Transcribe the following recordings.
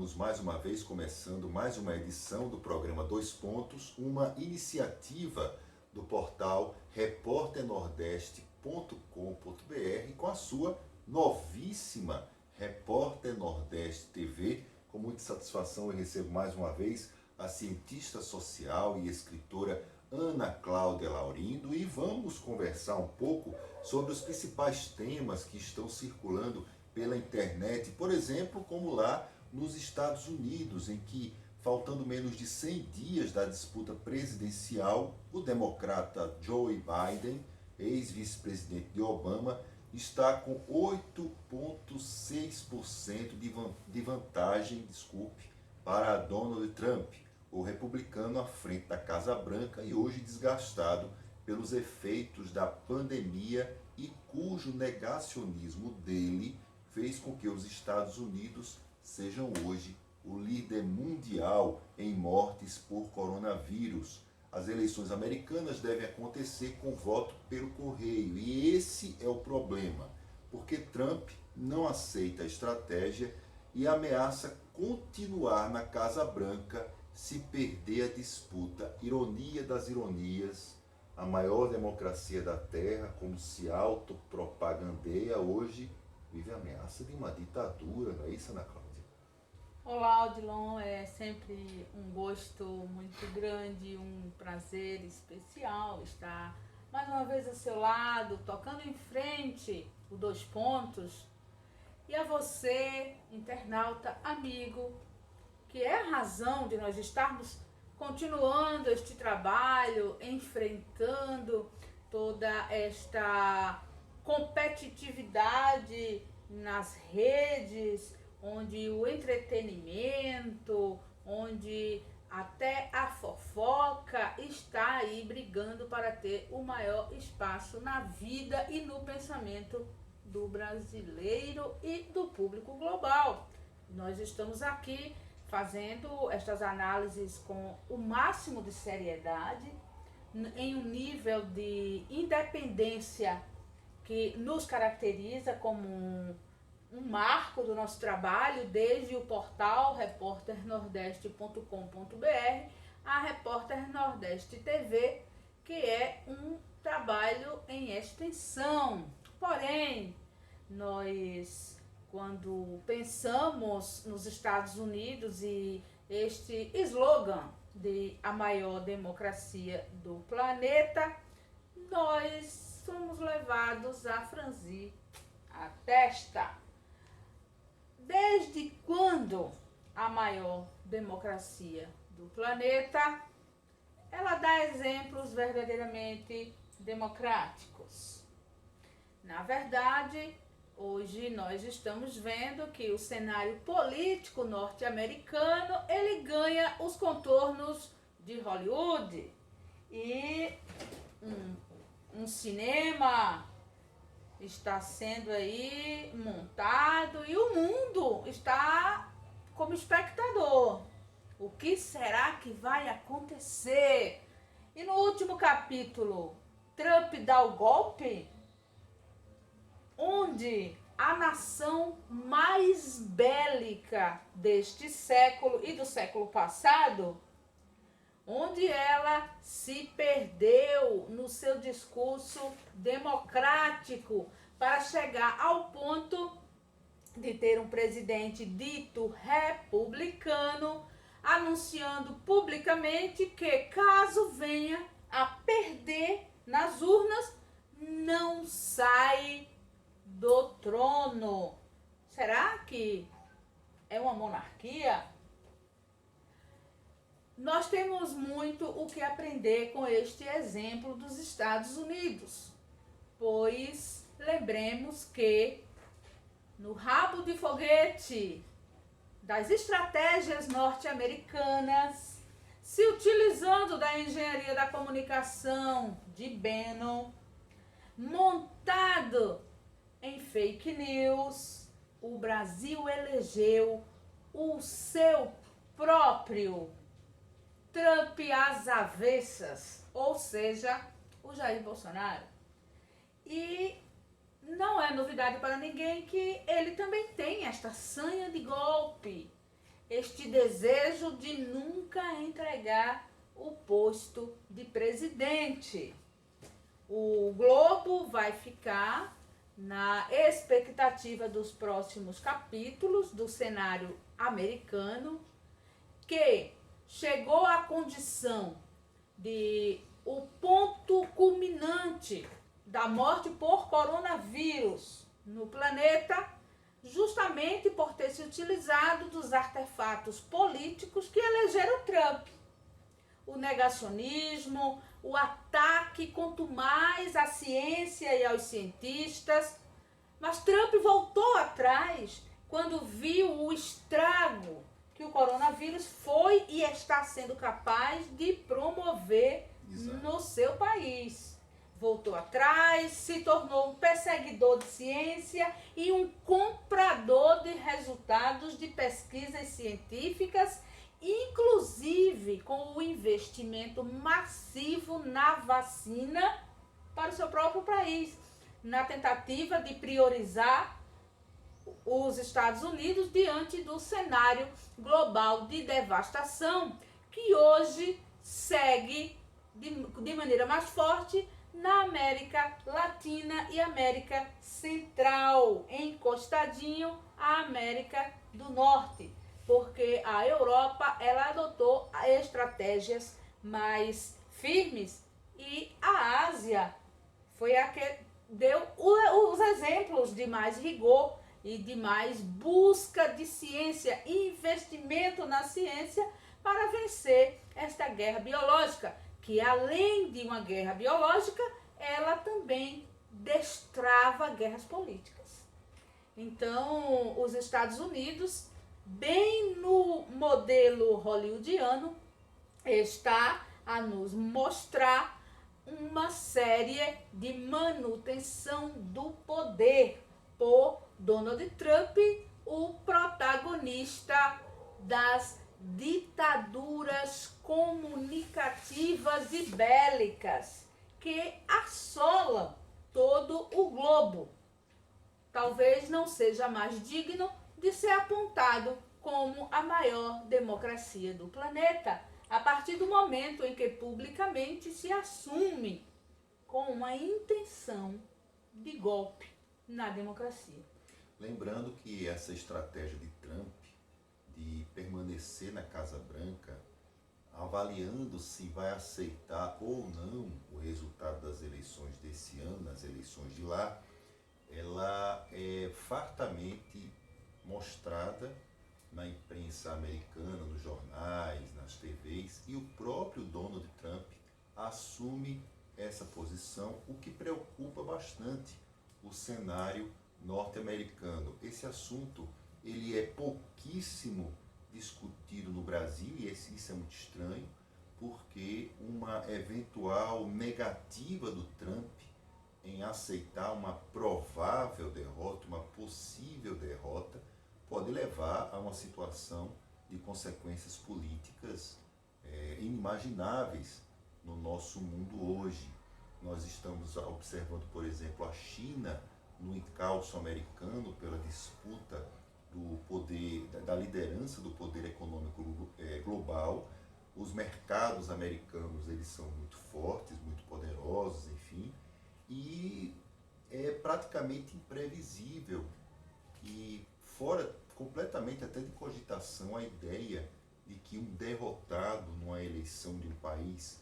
Estamos mais uma vez começando mais uma edição do programa Dois Pontos, uma iniciativa do portal repórternordeste.com.br com a sua novíssima Repórter Nordeste TV. Com muita satisfação eu recebo mais uma vez a cientista social e escritora Ana Cláudia Laurindo e vamos conversar um pouco sobre os principais temas que estão circulando pela internet, por exemplo, como lá nos Estados Unidos, em que, faltando menos de 100 dias da disputa presidencial, o democrata Joe Biden, ex-vice-presidente de Obama, está com 8,6% de vantagem, para Donald Trump, o republicano à frente da Casa Branca e hoje desgastado pelos efeitos da pandemia e cujo negacionismo dele fez com que os Estados Unidos sejam hoje o líder mundial em mortes por coronavírus. As eleições americanas devem acontecer com voto pelo correio e esse é o problema, porque Trump não aceita a estratégia e ameaça continuar na Casa Branca se perder a disputa. Ironia das ironias, a maior democracia da Terra, como se autopropagandeia hoje, vive a ameaça de uma ditadura, não é isso, Ana Cláudia? Olá, Odilon, é sempre um gosto muito grande, um prazer especial estar mais uma vez ao seu lado, tocando em frente o Dois Pontos. E a você, internauta, amigo, que é a razão de nós estarmos continuando este trabalho, enfrentando toda esta competitividade nas redes, onde o entretenimento, onde até a fofoca está aí brigando para ter o maior espaço na vida e no pensamento do brasileiro e do público global. Nós estamos aqui fazendo estas análises com o máximo de seriedade, em um nível de independência que nos caracteriza como um marco do nosso trabalho, desde o portal repórternordeste.com.br a Repórter Nordeste TV, que é um trabalho em extensão. Porém, nós, quando pensamos nos Estados Unidos e este slogan de a maior democracia do planeta, nós somos levados a franzir a testa. Desde quando a maior democracia do planeta, ela dá exemplos verdadeiramente democráticos? Na verdade, hoje nós estamos vendo que o cenário político norte-americano, ele ganha os contornos de Hollywood e um cinema está sendo aí montado e o mundo está como espectador. O que será que vai acontecer? E no último capítulo, Trump dá o golpe, onde a nação mais bélica deste século e do século passado, onde ela se perdeu no seu discurso democrático para chegar ao ponto de ter um presidente dito republicano anunciando publicamente que, caso venha a perder nas urnas, não sai do trono. Será que é uma monarquia? Nós temos muito o que aprender com este exemplo dos Estados Unidos, pois lembremos que no rabo de foguete das estratégias norte-americanas, se utilizando da engenharia da comunicação de Bannon, montado em fake news, o Brasil elegeu o seu próprio Trump às avessas, ou seja, o Jair Bolsonaro. E não é novidade para ninguém que ele também tem esta sanha de golpe. este desejo de nunca entregar o posto de presidente. O Globo vai ficar na expectativa dos próximos capítulos do cenário americano, que chegou à condição de o ponto culminante da morte por coronavírus no planeta, justamente por ter se utilizado dos artefatos políticos que elegeram Trump. O negacionismo, o ataque quanto mais à ciência e aos cientistas. Mas Trump voltou atrás quando viu o estrago que o coronavírus foi e está sendo capaz de promover no seu país. Voltou atrás, se tornou um perseguidor de ciência e um comprador de resultados de pesquisas científicas, inclusive com o investimento massivo na vacina para o seu próprio país, na tentativa de priorizar os Estados Unidos diante do cenário global de devastação que hoje segue de maneira mais forte na América Latina e América Central, encostadinho à América do Norte, porque a Europa ela adotou estratégias mais firmes e a Ásia foi a que deu os exemplos de mais rigor e de mais busca de ciência, investimento na ciência para vencer esta guerra biológica, que além de uma guerra biológica, ela também destrava guerras políticas. Então, os Estados Unidos, bem no modelo hollywoodiano, está a nos mostrar uma série de manutenção do poder por Donald Trump, o protagonista das ditaduras comunicativas e bélicas que assolam todo o globo. Talvez não seja mais digno de ser apontado como a maior democracia do planeta, a partir do momento em que publicamente se assume com uma intenção de golpe na democracia. Lembrando que essa estratégia de Trump de permanecer na Casa Branca, avaliando se vai aceitar ou não o resultado das eleições desse ano, as eleições de lá, ela é fartamente mostrada na imprensa americana, nos jornais, nas TVs, e o próprio Donald Trump assume essa posição, o que preocupa bastante o cenário norte-americano. Esse assunto ele é pouquíssimo discutido no Brasil, e isso é muito estranho, porque uma eventual negativa do Trump em aceitar uma provável derrota, uma possível derrota, pode levar a uma situação de consequências políticas inimagináveis no nosso mundo hoje. Nós estamos observando, por exemplo, a China no encalço americano pela disputa do poder, da liderança do poder econômico global. Os mercados americanos eles são muito fortes, muito poderosos, enfim, e é praticamente imprevisível e fora completamente até de cogitação a ideia de que um derrotado numa eleição de um país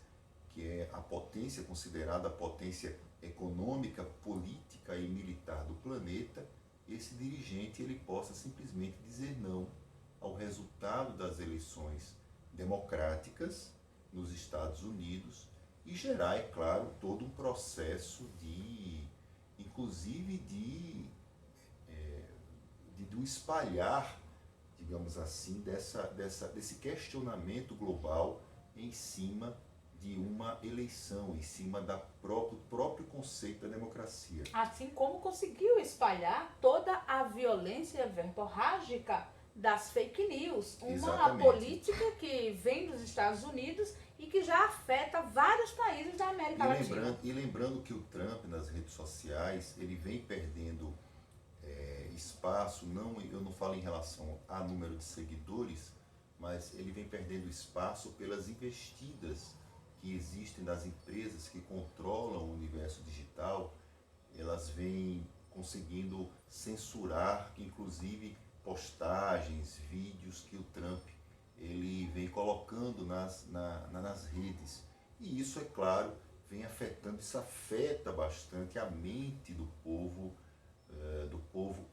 que é a potência considerada a potência econômica, política e militar do planeta, esse dirigente ele possa simplesmente dizer não ao resultado das eleições democráticas nos Estados Unidos e gerar, é claro, todo um processo de, inclusive do espalhar, digamos assim, desse questionamento global em cima de uma eleição, em cima do próprio conceito da democracia. Assim como conseguiu espalhar toda a violência verborrágica das fake news, uma política que vem dos Estados Unidos e que já afeta vários países da América Latina. E lembrando que o Trump nas redes sociais, ele vem perdendo espaço, eu não falo em relação a número de seguidores, mas ele vem perdendo espaço pelas investidas que existem nas empresas que controlam o universo digital. Elas vêm conseguindo censurar, inclusive, postagens, vídeos que o Trump ele vem colocando nas redes. E isso, é claro, vem afetando, isso afeta bastante a mente do povo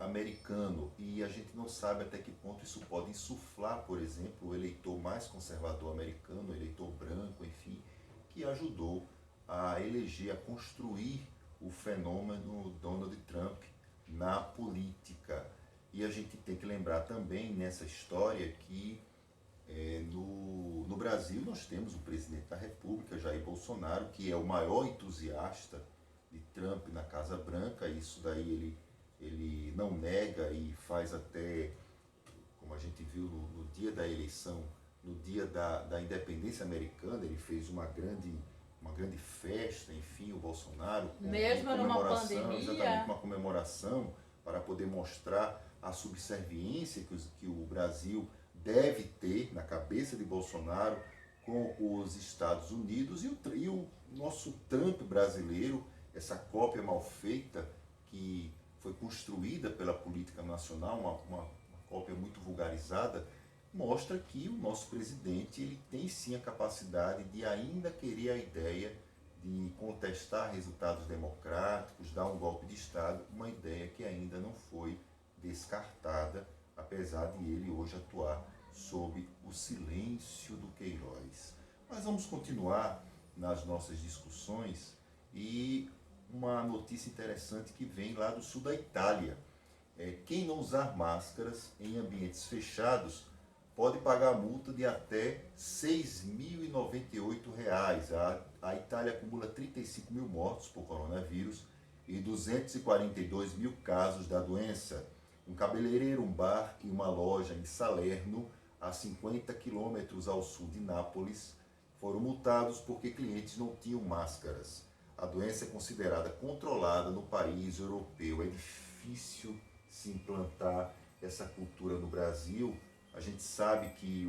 americano. E a gente não sabe até que ponto isso pode insuflar, por exemplo, o eleitor mais conservador americano, o eleitor branco, enfim, que ajudou a eleger, a construir o fenômeno Donald Trump na política. E a gente tem que lembrar também nessa história que no Brasil nós temos o presidente da República, Jair Bolsonaro, que é o maior entusiasta de Trump na Casa Branca. Isso daí ele não nega e faz até, como a gente viu no dia da eleição, no dia da independência americana, ele fez uma grande festa, enfim, o Bolsonaro, com mesmo numa pandemia, exatamente uma comemoração para poder mostrar a subserviência que o Brasil deve ter na cabeça de Bolsonaro com os Estados Unidos, e o nosso Trump brasileiro, essa cópia mal feita que foi construída pela política nacional, uma cópia muito vulgarizada, mostra que o nosso presidente ele tem sim a capacidade de ainda querer a ideia de contestar resultados democráticos, dar um golpe de Estado, uma ideia que ainda não foi descartada, apesar de ele hoje atuar sob o silêncio do Queiroz. Mas vamos continuar nas nossas discussões, e uma notícia interessante que vem lá do sul da Itália. Quem não usar máscaras em ambientes fechados pode pagar multa de até R$ 6.098. A Itália acumula 35 mil mortos por coronavírus e 242 mil casos da doença. Um cabeleireiro, um bar e uma loja em Salerno, a 50 quilômetros ao sul de Nápoles, foram multados porque clientes não tinham máscaras. A doença é considerada controlada no país europeu. É difícil se implantar essa cultura no Brasil. A gente sabe que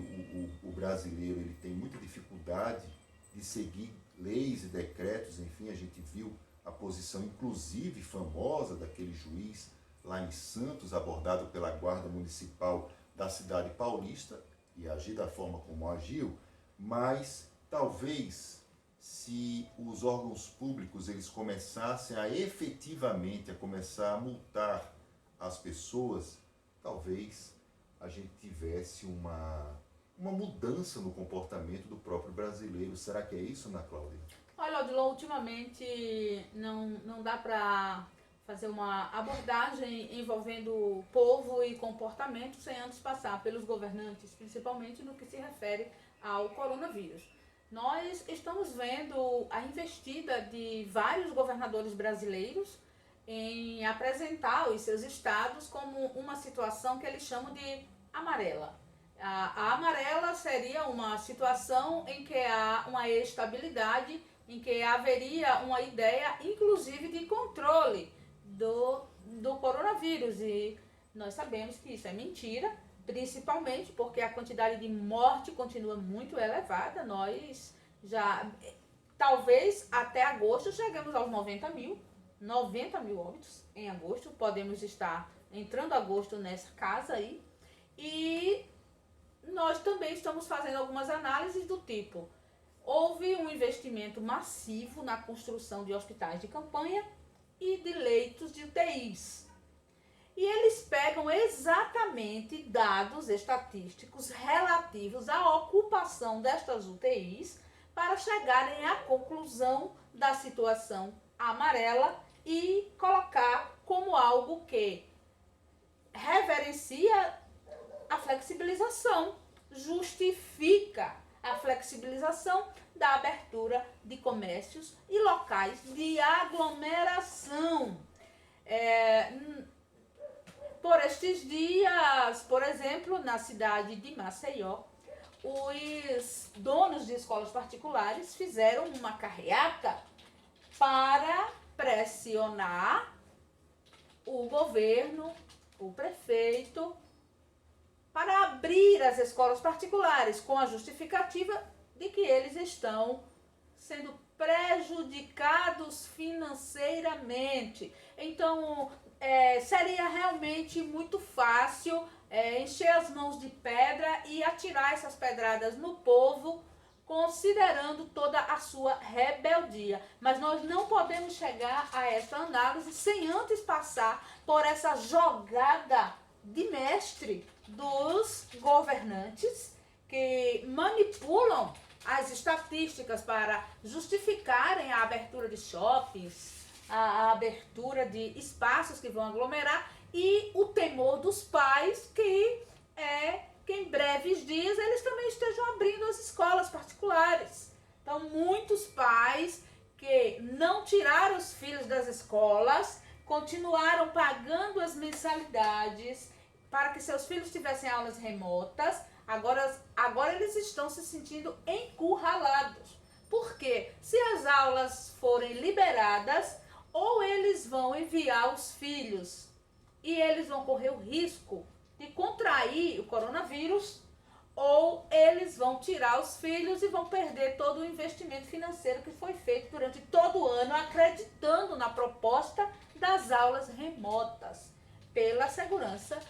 o brasileiro ele tem muita dificuldade de seguir leis e decretos. Enfim, a gente viu a posição, inclusive, famosa daquele juiz lá em Santos, abordado pela Guarda Municipal da cidade paulista, e agir da forma como agiu. Mas talvez, se os órgãos públicos eles começassem a efetivamente começar a multar as pessoas, talvez a gente tivesse uma mudança no comportamento do próprio brasileiro. Será que é isso, Ana Cláudia? Olha, Odilon, ultimamente não dá para fazer uma abordagem envolvendo povo e comportamento sem antes passar pelos governantes, principalmente no que se refere ao coronavírus. Nós estamos vendo a investida de vários governadores brasileiros em apresentar os seus estados como uma situação que eles chamam de amarela. A amarela seria uma situação em que há uma estabilidade, em que haveria uma ideia, inclusive, de controle do coronavírus. E nós sabemos que isso é mentira, principalmente porque a quantidade de morte continua muito elevada. Nós já, talvez até agosto, chegamos aos 90 mil óbitos em agosto. Podemos estar entrando agosto nessa casa aí. E nós também estamos fazendo algumas análises do tipo: houve um investimento massivo na construção de hospitais de campanha e de leitos de UTIs. E eles pegam exatamente dados estatísticos relativos à ocupação destas UTIs para chegarem à conclusão da situação amarela e colocar como algo que reverencia a flexibilização, justifica a flexibilização da abertura de comércios e locais de aglomeração. Por estes dias, por exemplo, na cidade de Maceió, os donos de escolas particulares fizeram uma carreata para pressionar o governo, o prefeito, para abrir as escolas particulares, com a justificativa de que eles estão sendo prejudicados financeiramente. Então, seria realmente muito fácil encher as mãos de pedra e atirar essas pedradas no povo, considerando toda a sua rebeldia. Mas nós não podemos chegar a essa análise sem antes passar por essa jogada de mestre dos governantes que manipulam as estatísticas para justificarem a abertura de shoppings, a abertura de espaços que vão aglomerar e o temor dos pais que em breves dias eles também estejam abrindo as escolas particulares. Então, muitos pais que não tiraram os filhos das escolas, continuaram pagando as mensalidades para que seus filhos tivessem aulas remotas, agora eles estão se sentindo encurralados. Porque se as aulas forem liberadas, ou eles vão enviar os filhos e eles vão correr o risco de contrair o coronavírus, ou eles vão tirar os filhos e vão perder todo o investimento financeiro que foi feito durante todo o ano, acreditando na proposta das aulas remotas, pela segurança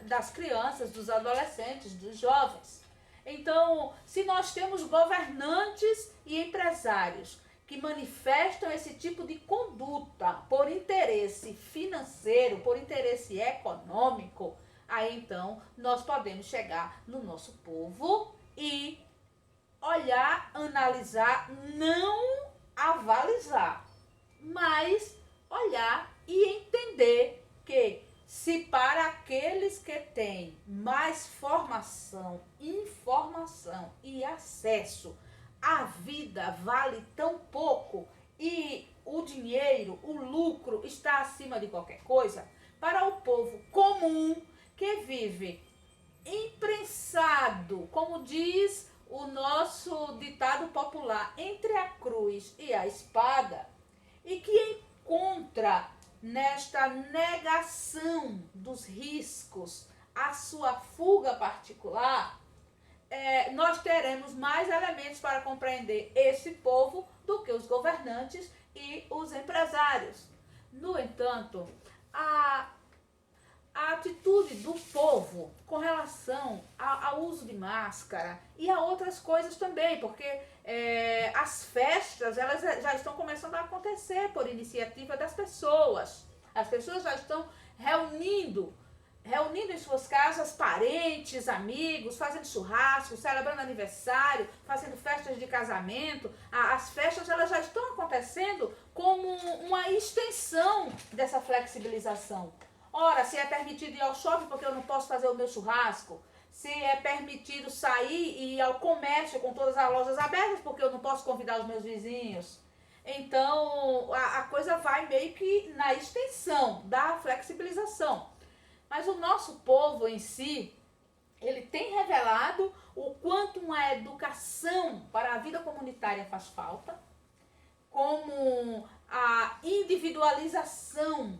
das crianças, dos adolescentes, dos jovens. Então, se nós temos governantes e empresários que manifestam esse tipo de conduta por interesse financeiro, por interesse econômico, aí então nós podemos chegar no nosso povo e olhar, analisar, não avalizar, mas olhar e entender que se para aqueles que têm mais formação, informação e acesso, a vida vale tão pouco e o dinheiro, o lucro está acima de qualquer coisa, para o povo comum que vive imprensado, como diz o nosso ditado popular, entre a cruz e a espada, e que encontra nesta negação dos riscos a sua fuga particular, nós teremos mais elementos para compreender esse povo do que os governantes e os empresários. No entanto, a atitude do povo com relação ao uso de máscara e a outras coisas também, porque as festas elas já estão começando a acontecer por iniciativa das pessoas. As pessoas já estão reunindo em suas casas parentes, amigos, fazendo churrasco, celebrando aniversário, fazendo festas de casamento. As festas elas já estão acontecendo como uma extensão dessa flexibilização. Ora, se é permitido ir ao shopping porque eu não posso fazer o meu churrasco, se é permitido sair e ir ao comércio com todas as lojas abertas porque eu não posso convidar os meus vizinhos. Então, a coisa vai meio que na extensão da flexibilização. Mas o nosso povo em si, ele tem revelado o quanto uma educação para a vida comunitária faz falta, como a individualização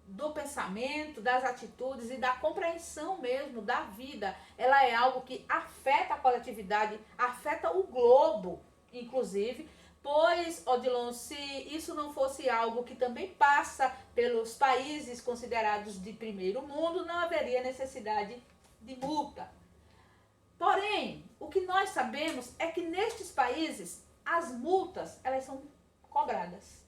do pensamento, das atitudes e da compreensão mesmo da vida. Ela é algo que afeta a coletividade, afeta o globo, inclusive, pois, Odilon, se isso não fosse algo que também passa pelos países considerados de primeiro mundo, não haveria necessidade de multa. Porém, o que nós sabemos é que nestes países as multas elas são cobradas.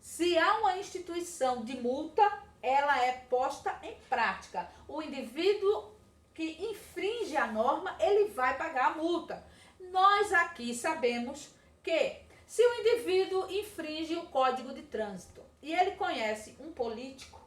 Se há uma instituição de multa, ela é posta em prática. O indivíduo que infringe a norma, ele vai pagar a multa. Nós aqui sabemos que se o indivíduo infringe o Código de Trânsito e ele conhece um político,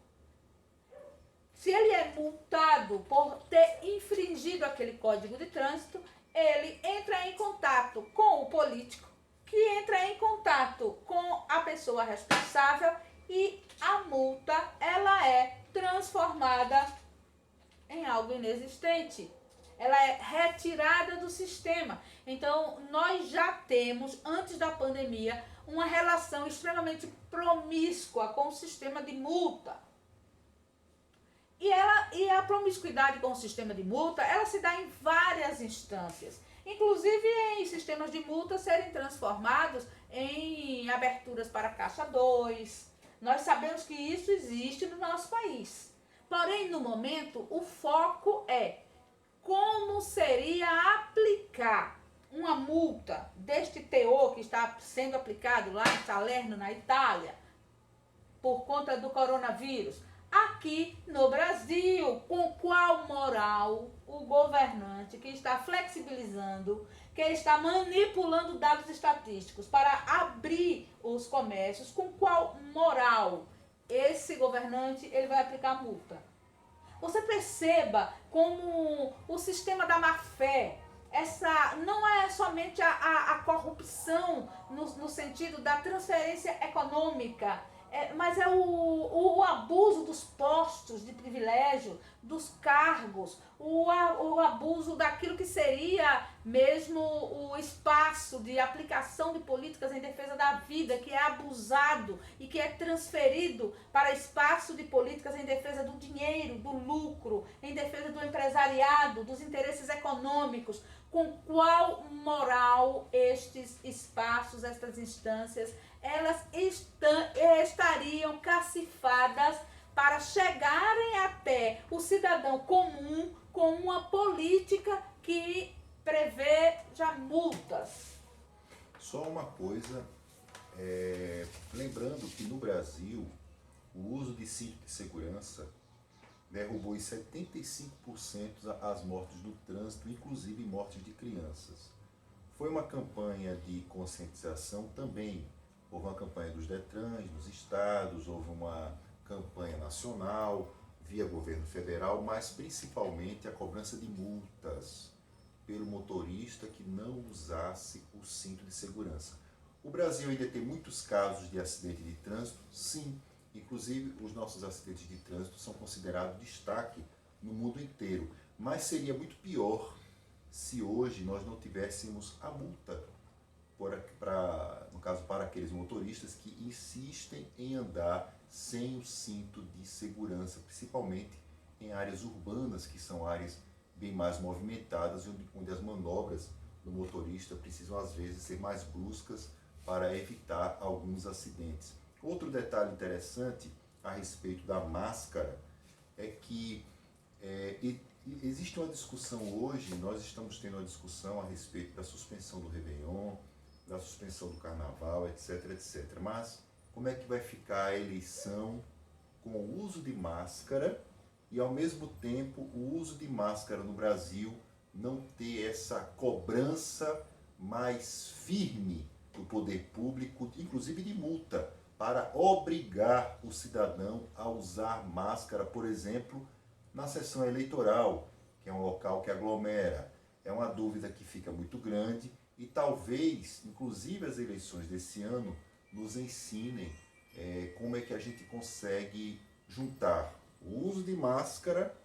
se ele é multado por ter infringido aquele Código de Trânsito, ele entra em contato com o político, que entra em contato com a pessoa responsável e a multa ela é transformada em algo inexistente. Ela é retirada do sistema. Então, nós já temos, antes da pandemia, uma relação extremamente promíscua com o sistema de multa. E a promiscuidade com o sistema de multa, ela se dá em várias instâncias. Inclusive em sistemas de multa serem transformados em aberturas para Caixa 2. Nós sabemos que isso existe no nosso país. Porém, no momento, o foco é como seria aplicar uma multa deste teor que está sendo aplicado lá em Salerno, na Itália, por conta do coronavírus, aqui no Brasil. Com qual moral o governante que está flexibilizando, que está manipulando dados estatísticos para abrir os comércios, com qual moral esse governante ele vai aplicar multa? Você perceba como o sistema da má-fé, essa não é somente a corrupção no sentido da transferência econômica, mas é o abuso dos postos de privilégio, dos cargos, o abuso daquilo que seria mesmo o espaço de aplicação de políticas em defesa da vida, que é abusado e que é transferido para espaço de políticas em defesa do dinheiro, do lucro, em defesa do empresariado, dos interesses econômicos. Com qual moral estes espaços, estas instâncias, elas estariam cacifadas para chegarem até o cidadão comum com uma política que prevê já multas? Só uma coisa, lembrando que no Brasil o uso de cinto de segurança derrubou em 75% as mortes do trânsito, inclusive mortes de crianças. Foi uma campanha de conscientização também. Houve uma campanha dos Detrans, dos estados, houve uma campanha nacional, via governo federal, mas principalmente a cobrança de multas pelo motorista que não usasse o cinto de segurança. O Brasil ainda tem muitos casos de acidente de trânsito, sim. Inclusive, os nossos acidentes de trânsito são considerados destaque no mundo inteiro. Mas seria muito pior se hoje nós não tivéssemos a multa, no caso, para aqueles motoristas que insistem em andar sem o cinto de segurança, principalmente em áreas urbanas, que são áreas bem mais movimentadas, onde as manobras do motorista precisam, às vezes, ser mais bruscas para evitar alguns acidentes. Outro detalhe interessante a respeito da máscara é que existe uma discussão hoje, nós estamos tendo uma discussão a respeito da suspensão do Réveillon, da suspensão do Carnaval, etc, etc. Mas como é que vai ficar a eleição com o uso de máscara e, ao mesmo tempo, o uso de máscara no Brasil não ter essa cobrança mais firme do poder público, inclusive de multa, para obrigar o cidadão a usar máscara, por exemplo, na sessão eleitoral, que é um local que aglomera. É uma dúvida que fica muito grande e talvez, inclusive as eleições desse ano, nos ensinem como é que a gente consegue juntar o uso de máscara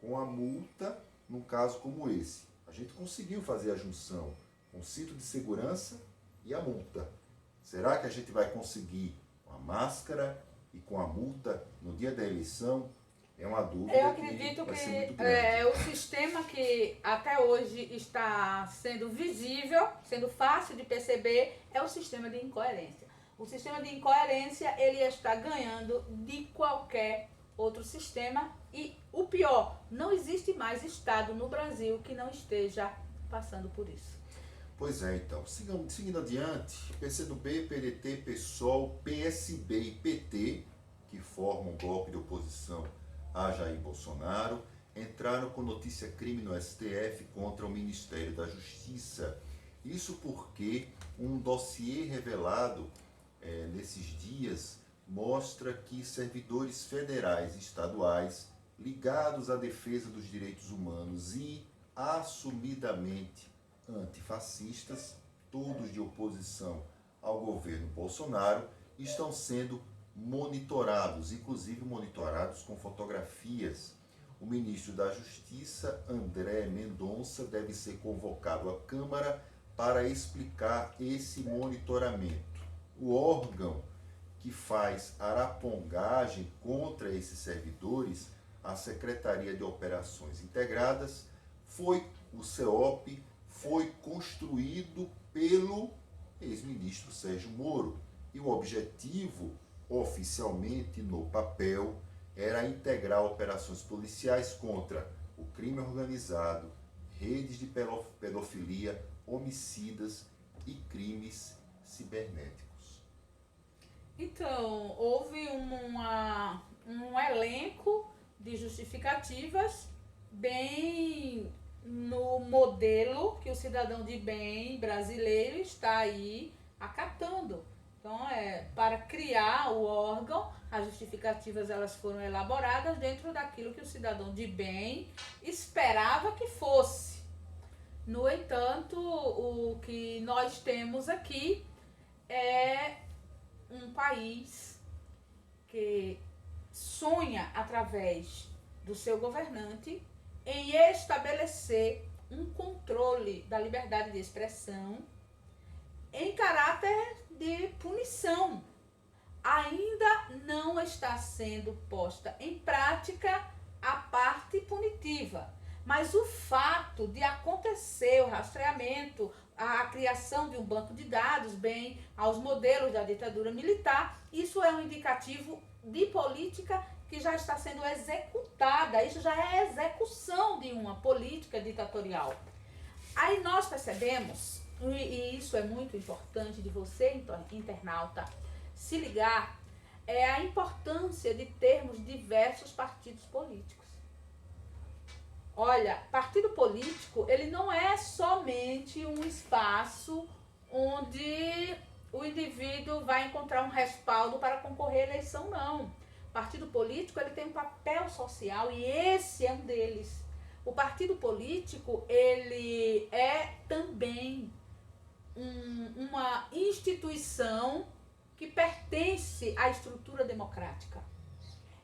com a multa num caso como esse. A gente conseguiu fazer a junção com o cinto de segurança e a multa. Será que a gente vai conseguir a máscara e com a multa no dia da eleição? É uma dúvida. Eu acredito que o sistema que até hoje está sendo visível, sendo fácil de perceber, é o sistema de incoerência. O sistema de incoerência, ele está ganhando de qualquer outro sistema e o pior, não existe mais estado no Brasil que não esteja passando por isso. Pois é, então, seguindo adiante, PCdoB, PDT, PSOL, PSB e PT, que formam um bloco de oposição a Jair Bolsonaro, entraram com notícia-crime no STF contra o Ministério da Justiça. Isso porque um dossiê revelado nesses dias mostra que servidores federais e estaduais ligados à defesa dos direitos humanos e assumidamente antifascistas, todos de oposição ao governo Bolsonaro, estão sendo monitorados, inclusive monitorados com fotografias. O ministro da Justiça, André Mendonça, deve ser convocado à Câmara para explicar esse monitoramento. O órgão que faz arapongagem contra esses servidores a Secretaria de Operações Integradas, o CEOP foi construído pelo ex-ministro Sérgio Moro. E o objetivo, oficialmente no papel, era integrar operações policiais contra o crime organizado, redes de pedofilia, homicidas e crimes cibernéticos. Então, houve um elenco de justificativas bem no modelo que o cidadão de bem brasileiro está aí acatando. Então, para criar o órgão, as justificativas elas foram elaboradas dentro daquilo que o cidadão de bem esperava que fosse. No entanto, o que nós temos aqui é um país que sonha, através do seu governante, em estabelecer um controle da liberdade de expressão em caráter de punição. Ainda não está sendo posta em prática a parte punitiva, mas o fato de acontecer o rastreamento, a criação de um banco de dados, bem aos modelos da ditadura militar, isso é um indicativo de política que já está sendo executada. Isso já é a execução de uma política ditatorial. Aí nós percebemos, e isso é muito importante de você, internauta, se ligar, é a importância de termos diversos partidos políticos. Olha, partido político, ele não é somente um espaço onde o indivíduo vai encontrar um respaldo para concorrer à eleição, não. Partido político, ele tem um papel social e esse é um deles. O partido político, ele é também uma instituição que pertence à estrutura democrática.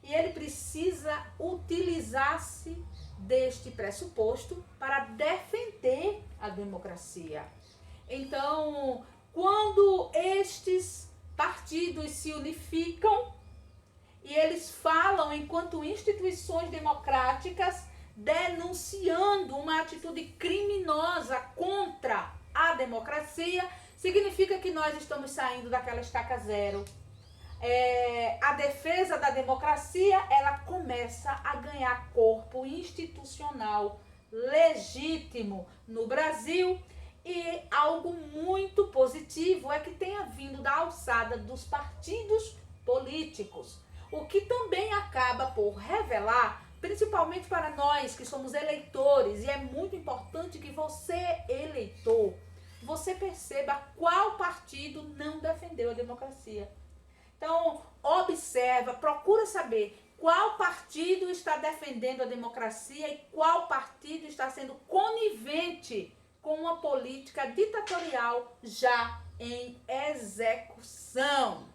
E ele precisa utilizar-se deste pressuposto para defender a democracia. Então, quando estes partidos se unificam e eles falam enquanto instituições democráticas, denunciando uma atitude criminosa contra a democracia, significa que nós estamos saindo daquela estaca zero. A defesa da democracia, ela começa a ganhar corpo institucional legítimo no Brasil, e algo muito positivo é que tenha vindo da alçada dos partidos políticos, o que também acaba por revelar, principalmente para nós que somos eleitores, e é muito importante que você, eleitor, você perceba qual partido não defendeu a democracia. Então, observa, procura saber qual partido está defendendo a democracia e qual partido está sendo conivente com uma política ditatorial já em execução.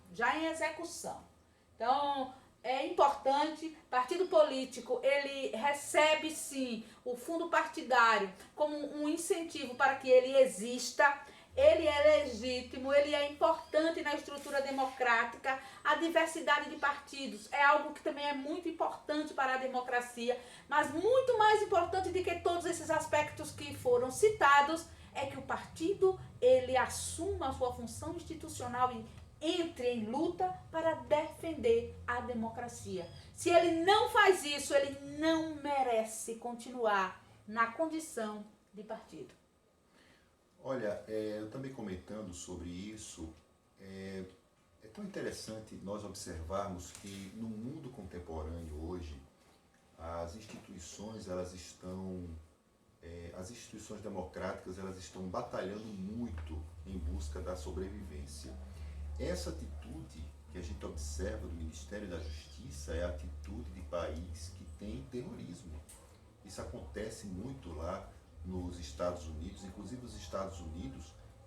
Então, é importante, partido político, ele recebe sim o fundo partidário como um incentivo para que ele exista. Ele é legítimo, ele é importante na estrutura democrática. A diversidade de partidos é algo que também é muito importante para a democracia, mas muito mais importante do que todos esses aspectos que foram citados é que o partido, ele assuma a sua função institucional e entre em luta para defender a democracia. Se ele não faz isso, ele não merece continuar na condição de partido. Olha, eu também comentando sobre isso, é tão interessante nós observarmos que no mundo contemporâneo hoje, as instituições democráticas, elas estão batalhando muito em busca da sobrevivência. Essa atitude que a gente observa do Ministério da Justiça é a atitude de país que tem terrorismo. Isso acontece muito lá nos Estados Unidos. Inclusive os Estados Unidos,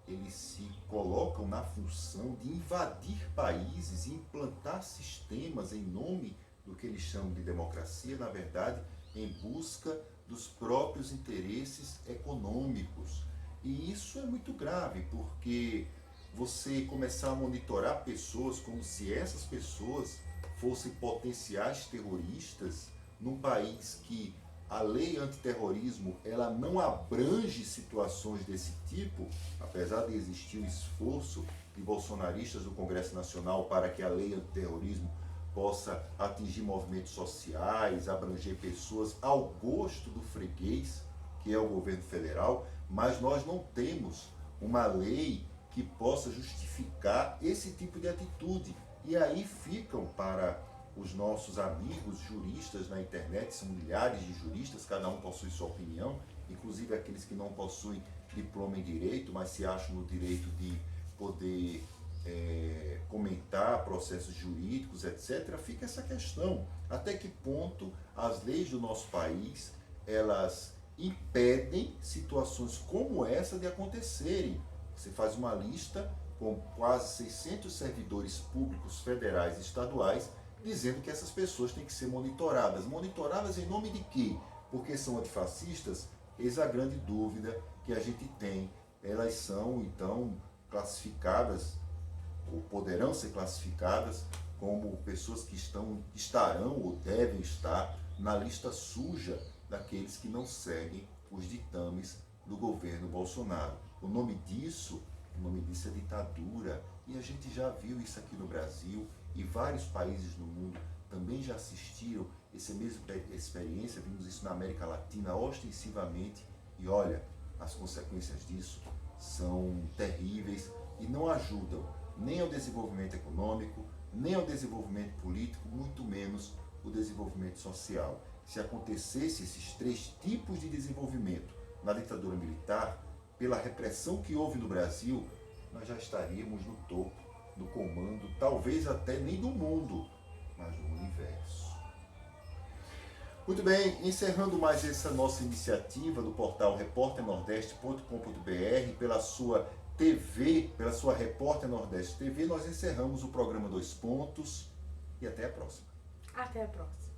eles se colocam na função de invadir países e implantar sistemas em nome do que eles chamam de democracia, na verdade, em busca dos próprios interesses econômicos. E isso é muito grave, porque você começar a monitorar pessoas como se essas pessoas fossem potenciais terroristas, num país que a lei antiterrorismo ela não abrange situações desse tipo, apesar de existir o esforço de bolsonaristas do Congresso Nacional para que a lei antiterrorismo possa atingir movimentos sociais, abranger pessoas ao gosto do freguês, que é o governo federal, mas nós não temos uma lei que possa justificar esse tipo de atitude. E aí ficam para os nossos amigos juristas na internet, são milhares de juristas, cada um possui sua opinião, inclusive aqueles que não possuem diploma em direito, mas se acham no direito de poder comentar processos jurídicos, etc. Fica essa questão, até que ponto as leis do nosso país, elas impedem situações como essa de acontecerem. Você faz uma lista com quase 600 servidores públicos federais e estaduais, dizendo que essas pessoas têm que ser monitoradas. Monitoradas em nome de quê? Porque são antifascistas? Eis a grande dúvida que a gente tem. Elas são, então, classificadas, ou poderão ser classificadas, como pessoas que estarão ou devem estar na lista suja daqueles que não seguem os ditames do governo Bolsonaro. O nome disso é ditadura, e a gente já viu isso aqui no Brasil, e vários países no mundo também já assistiram essa mesma experiência. Vimos isso na América Latina ostensivamente, e olha, as consequências disso são terríveis e não ajudam nem ao desenvolvimento econômico, nem ao desenvolvimento político, muito menos o desenvolvimento social. Se acontecesse esses três tipos de desenvolvimento na ditadura militar, pela repressão que houve no Brasil, nós já estaríamos no topo do comando, talvez até nem do mundo, mas do universo. Muito bem, encerrando mais essa nossa iniciativa do portal repórternordeste.com.br, pela sua TV, pela sua Repórter Nordeste TV, nós encerramos o programa 2 Pontos e até a próxima. Até a próxima.